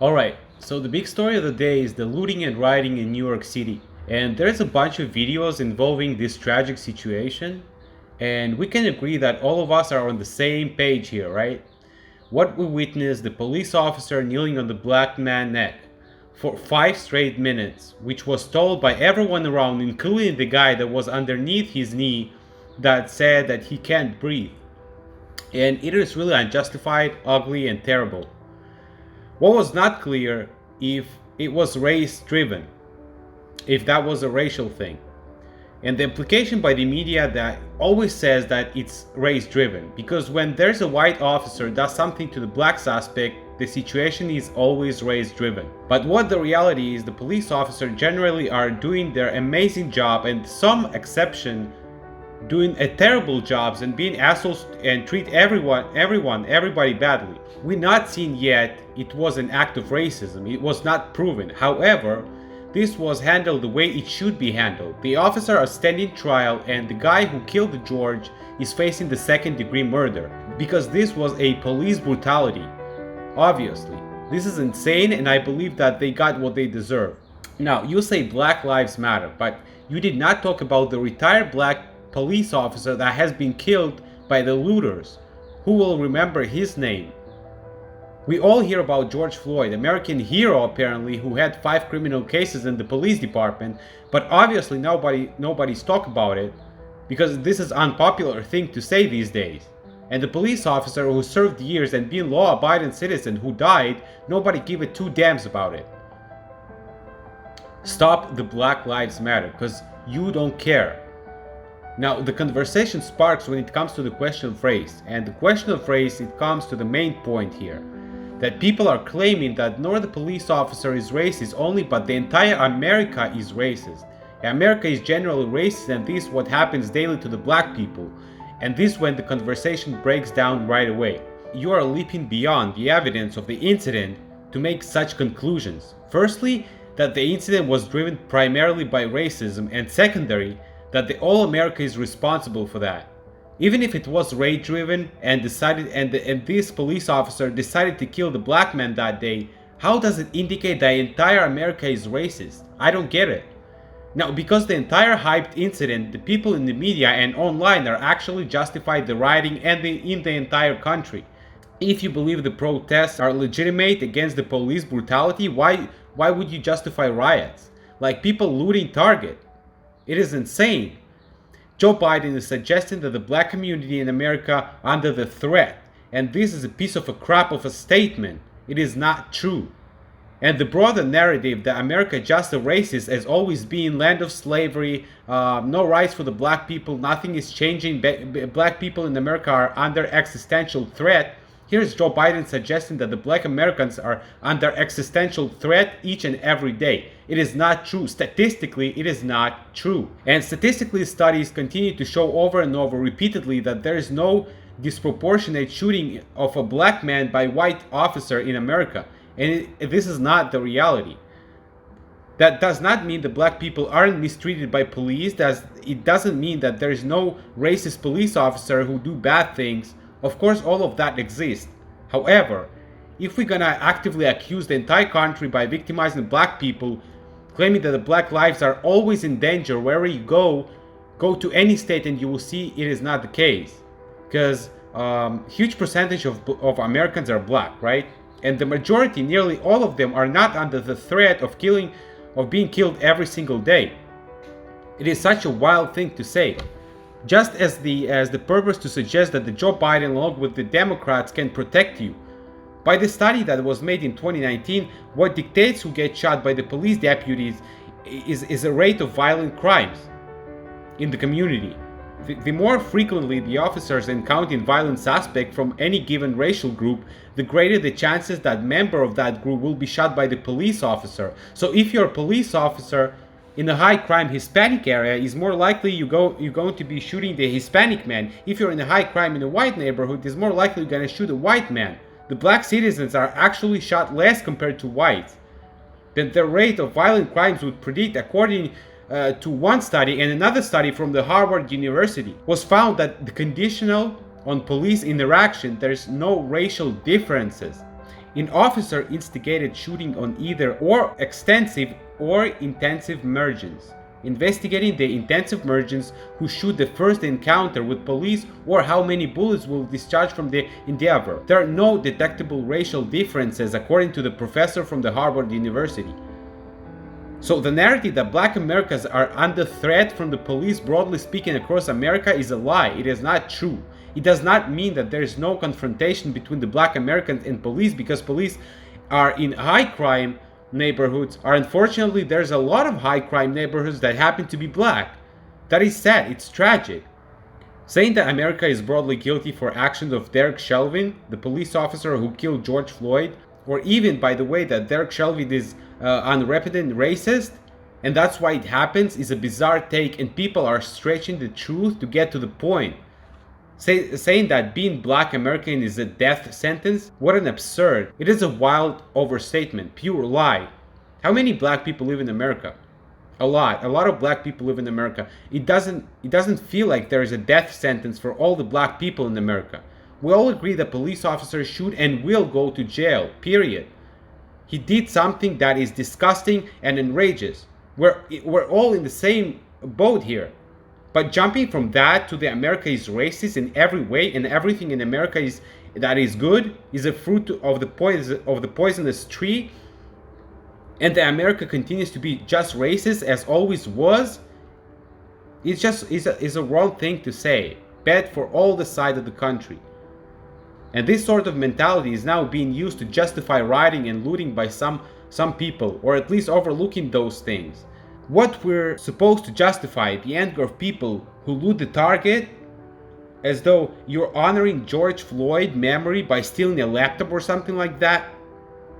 Alright, so the big story of the day is the looting and rioting in New York City. And there's a bunch of videos involving this tragic situation. And we can agree that all of us are on the same page here, right? What we witnessed, the police officer kneeling on the black man's neck for 5 straight minutes, which was told by everyone around, including the guy that was underneath his knee that said that he can't breathe. And it is really unjustified, ugly, and terrible. What was not clear if it was race driven, if that was a racial thing. And the implication by the media that always says that it's race driven, because when there's a white officer does something to the black suspect, the situation is always race driven. But what the reality is, the police officers generally are doing their amazing job, and some exception doing a terrible jobs and being assholes and treat everybody badly. We not seen yet it was an act of racism. It was not proven. However, this was handled the way it should be handled. The officer is standing trial, and the guy who killed George is facing the second-degree murder because this was a police brutality. Obviously, this is insane, and I believe that they got what they deserve. Now, you say Black Lives Matter, but you did not talk about the retired black police officer that has been killed by the looters. Who will remember his name? We all hear about George Floyd, American hero apparently, who had 5 criminal cases in the police department, but obviously nobody's talk about it because this is unpopular thing to say these days. And the police officer who served years and being law-abiding citizen who died, nobody give a two damns about it. Stop the Black Lives Matter because you don't care. Now, the conversation sparks when it comes to the question of race, and the question of race, it comes to the main point here, that people are claiming that not the police officer is racist only, but the entire America is racist. America is generally racist, and this is what happens daily to the black people, and this is when the conversation breaks down right away. You are leaping beyond the evidence of the incident to make such conclusions. Firstly, that the incident was driven primarily by racism, and secondary, that the all America is responsible for that. Even if it was race driven and this police officer decided to kill the black man that day, how does it indicate that entire America is racist? I don't get it. Now, because the entire hyped incident, the people in the media and online are actually justified the rioting in the entire country. If you believe the protests are legitimate against the police brutality, why would you justify riots? Like people looting Target. It is insane. Joe Biden is suggesting that the black community in America are under the threat, and this is a piece of a crap of a statement. It is not true. And the broader narrative that America just a racist has always been land of slavery, no rights for the black people, nothing is changing, black people in America are under existential threat. Here's Joe Biden suggesting that the black Americans are under existential threat each and every day. It is not true. Statistically, it is not true. And statistically, studies continue to show over and over repeatedly that there is no disproportionate shooting of a black man by white officer in America. And this is not the reality. That does not mean the black people aren't mistreated by police. It doesn't mean that there is no racist police officer who do bad things. Of course, all of that exists. However, if we're gonna actively accuse the entire country by victimizing black people, claiming that the black lives are always in danger wherever you go to any state and you will see it is not the case. Because huge percentage of Americans are black, right? And the majority, nearly all of them, are not under the threat of being killed every single day. It is such a wild thing to say. Just as the purpose to suggest that the Joe Biden along with the Democrats can protect you. By the study that was made in 2019, what dictates who gets shot by the police deputies is a rate of violent crimes in the community. The more frequently the officers encounter violent suspect from any given racial group, the greater the chances that member of that group will be shot by the police officer. So if you're a police officer in a high crime Hispanic area, is more likely you're going to be shooting the Hispanic man. If you're in a high crime in a white neighborhood, it's more likely you're going to shoot a white man. The black citizens are actually shot less compared to whites. The rate of violent crimes would predict, according to one study and another study from the Harvard University, was found that the conditional on police interaction, there's no racial differences. An officer instigated shooting on either or extensive or intensive mergence. Investigating the intensive mergence who shoot the first encounter with police or how many bullets will discharge from the endeavor. There are no detectable racial differences according to the professor from the Harvard University. So the narrative that black Americans are under threat from the police broadly speaking across America is a lie. It is not true. It does not mean that there is no confrontation between the black Americans and police because police are in high crime neighborhoods. Or unfortunately, there's a lot of high crime neighborhoods that happen to be black. That is sad. It's tragic. Saying that America is broadly guilty for actions of Derek Chauvin, the police officer who killed George Floyd, or even, by the way, that Derek Chauvin is unrepentant racist, and that's why it happens, is a bizarre take, and people are stretching the truth to get to the point. Saying that being black American is a death sentence? What an absurd. It is a wild overstatement, pure lie. How many black people live in America? A lot of black people live in America. It doesn't feel like there is a death sentence for all the black people in America. We all agree that police officers should and will go to jail, period. He did something that is disgusting and outrageous. We're all in the same boat here. But jumping from that to the America is racist in every way and everything in America that is good is a fruit of the poisonous tree, and the America continues to be just racist as always was, is a wrong thing to say. Bad for all the sides of the country. And this sort of mentality is now being used to justify rioting and looting by some people, or at least overlooking those things. What we're supposed to justify, the anger of people who loot the Target, as though you're honoring George Floyd memory by stealing a laptop or something like that.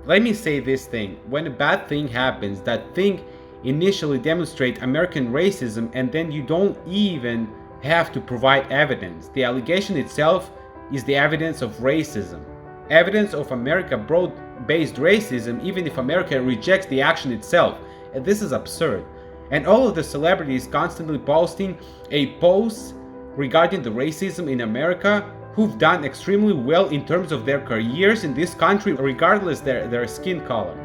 Let me say this thing. When a bad thing happens, that thing initially demonstrates American racism, and then you don't even have to provide evidence. The allegation itself is the evidence of racism. Evidence of America broad-based racism, even if America rejects the action itself. And this is absurd. And all of the celebrities constantly posting a post regarding the racism in America who've done extremely well in terms of their careers in this country regardless their skin color.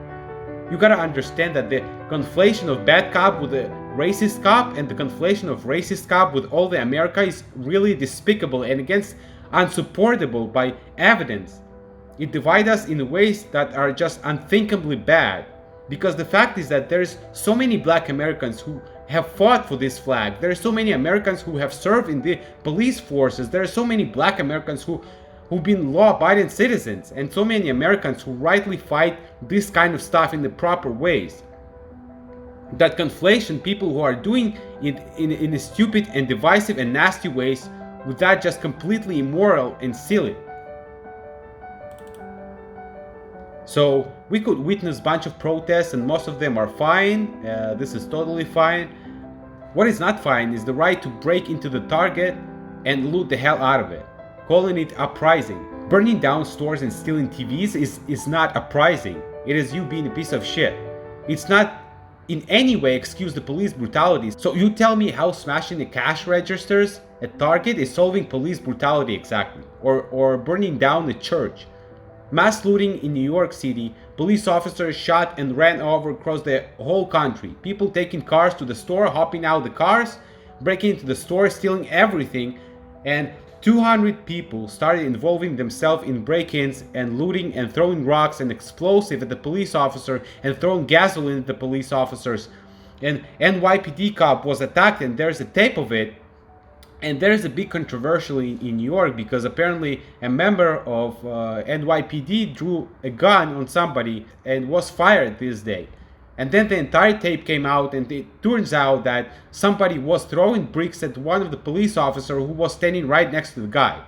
You gotta understand that the conflation of bad cop with a racist cop and the conflation of racist cop with all the America is really despicable and against unsupportable by evidence. It divides us in ways that are just unthinkably bad. Because the fact is that there's so many black Americans who have fought for this flag. There are so many Americans who have served in the police forces. There are so many black Americans who've been law-abiding citizens. And so many Americans who rightly fight this kind of stuff in the proper ways. That conflation, people who are doing it in stupid and divisive and nasty ways, with that just completely immoral and silly. So we could witness a bunch of protests and most of them are fine. This is totally fine. What is not fine is the right to break into the Target and loot the hell out of it. Calling it uprising. Burning down stores and stealing TVs is not uprising. It is you being a piece of shit. It's not in any way excuse the police brutality. So you tell me how smashing the cash registers at Target is solving police brutality exactly. Or burning down the church. Mass looting in New York City, police officers shot and ran over across the whole country. People taking cars to the store, hopping out the cars, breaking into the store, stealing everything, and 200 people started involving themselves in break-ins and looting and throwing rocks and explosive at the police officer and throwing gasoline at the police officers. And NYPD cop was attacked and there's a tape of it. And there's a big controversy in New York because apparently a member of NYPD drew a gun on somebody and was fired this day. And then the entire tape came out and it turns out that somebody was throwing bricks at one of the police officers who was standing right next to the guy.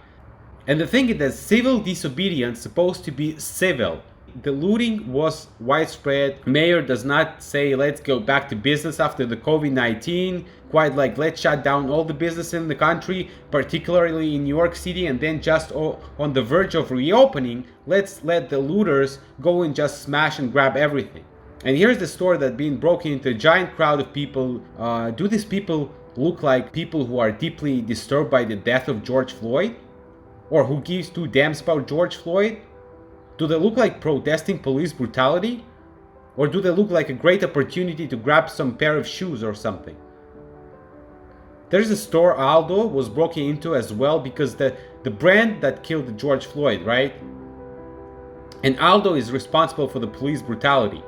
And the thing is that civil disobedience is supposed to be civil. The looting was widespread. Mayor does not say let's go back to business after the COVID-19. Quite like let's shut down all the business in the country, particularly in New York City, and then just on the verge of reopening, let's let the looters go and just smash and grab everything. And here's the store that being broken into a giant crowd of people. Do these people look like people who are deeply disturbed by the death of George Floyd? Or who gives two damns about George Floyd? Do they look like protesting police brutality? Or do they look like a great opportunity to grab some pair of shoes or something? There's a store Aldo was broken into as well, because the brand that killed George Floyd, right? And Aldo is responsible for the police brutality.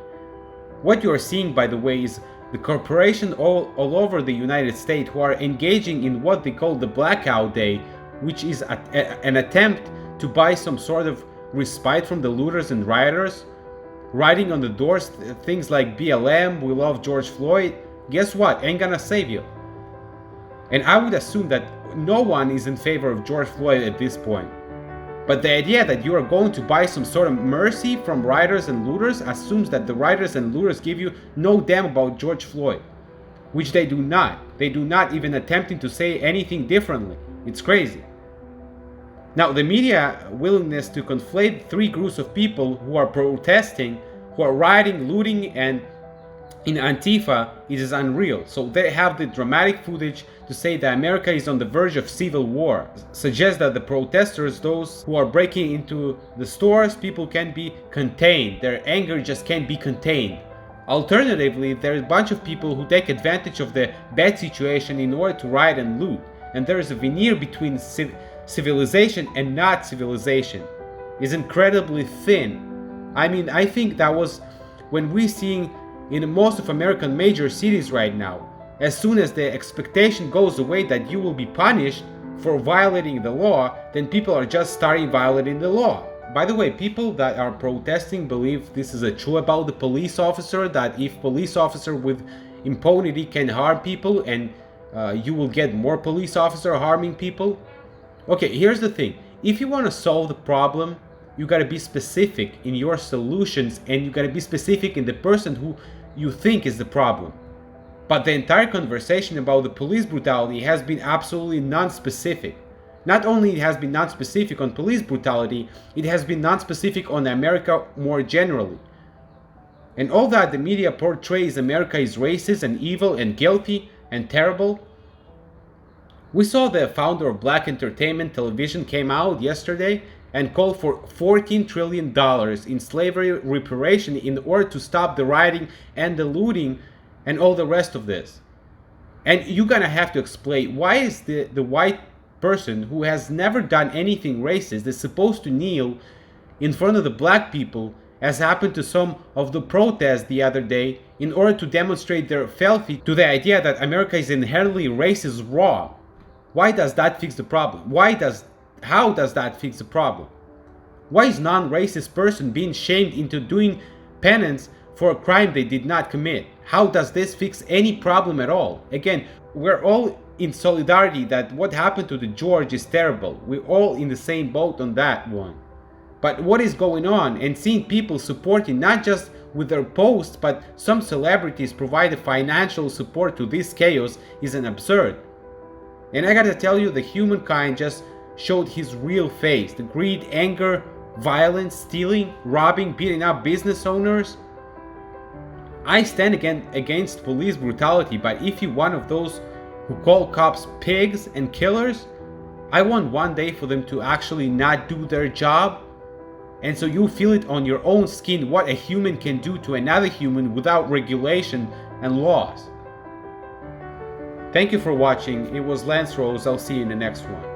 What you are seeing, by the way, is the corporation all over the United States who are engaging in what they call the blackout day, which is an attempt to buy some sort of respite from the looters and rioters, writing on the doors things like BLM, we love George Floyd. Guess what? Ain't gonna save you. And I would assume that no one is in favor of George Floyd at this point. But the idea that you are going to buy some sort of mercy from rioters and looters assumes that the rioters and looters give you no damn about George Floyd, which they do not. They do not even attempting to say anything differently. It's crazy. Now, the media willingness to conflate three groups of people who are protesting, who are rioting, looting, and in Antifa is unreal. So they have the dramatic footage to say that America is on the verge of civil war. Suggests that the protesters, those who are breaking into the stores, people can't be contained. Their anger just can't be contained. Alternatively, there is a bunch of people who take advantage of the bad situation in order to riot and loot. And there is a veneer between civilization and not civilization. It's incredibly thin. I mean, I think that was when we're seeing in most of American major cities right now. As soon as the expectation goes away that you will be punished for violating the law, then people are just starting violating the law. By the way, people that are protesting believe this is true about the police officer, that if police officer with impunity can harm people and you will get more police officer harming people. Okay, here's the thing. If you want to solve the problem, you got to be specific in your solutions, and you got to be specific in the person who you think is the problem. But the entire conversation about the police brutality has been absolutely non-specific. Not only it has been non-specific on police brutality, it has been non-specific on America more generally. And all that the media portrays America is racist and evil and guilty and terrible. We saw the founder of Black Entertainment Television came out yesterday and called for $14 trillion in slavery reparation in order to stop the rioting and the looting and all the rest of this. And you're gonna have to explain, why is the white person who has never done anything racist is supposed to kneel in front of the black people, as happened to some of the protests the other day, in order to demonstrate their fealty to the idea that America is inherently racist wrong? Why does that fix the problem? How does that fix the problem? Why is non-racist person being shamed into doing penance for a crime they did not commit? How does this fix any problem at all? Again, we're all in solidarity that what happened to the George is terrible. We're all in the same boat on that one. But what is going on, and seeing people supporting not just with their posts, but some celebrities provide financial support to this chaos is an absurd. And I gotta tell you, the humankind just showed his real face. The greed, anger, violence, stealing, robbing, beating up business owners. I stand against police brutality, but if you're one of those who call cops pigs and killers, I want one day for them to actually not do their job, and so you feel it on your own skin what a human can do to another human without regulation and laws. Thank you for watching. It was Lance Rose. I'll see you in the next one.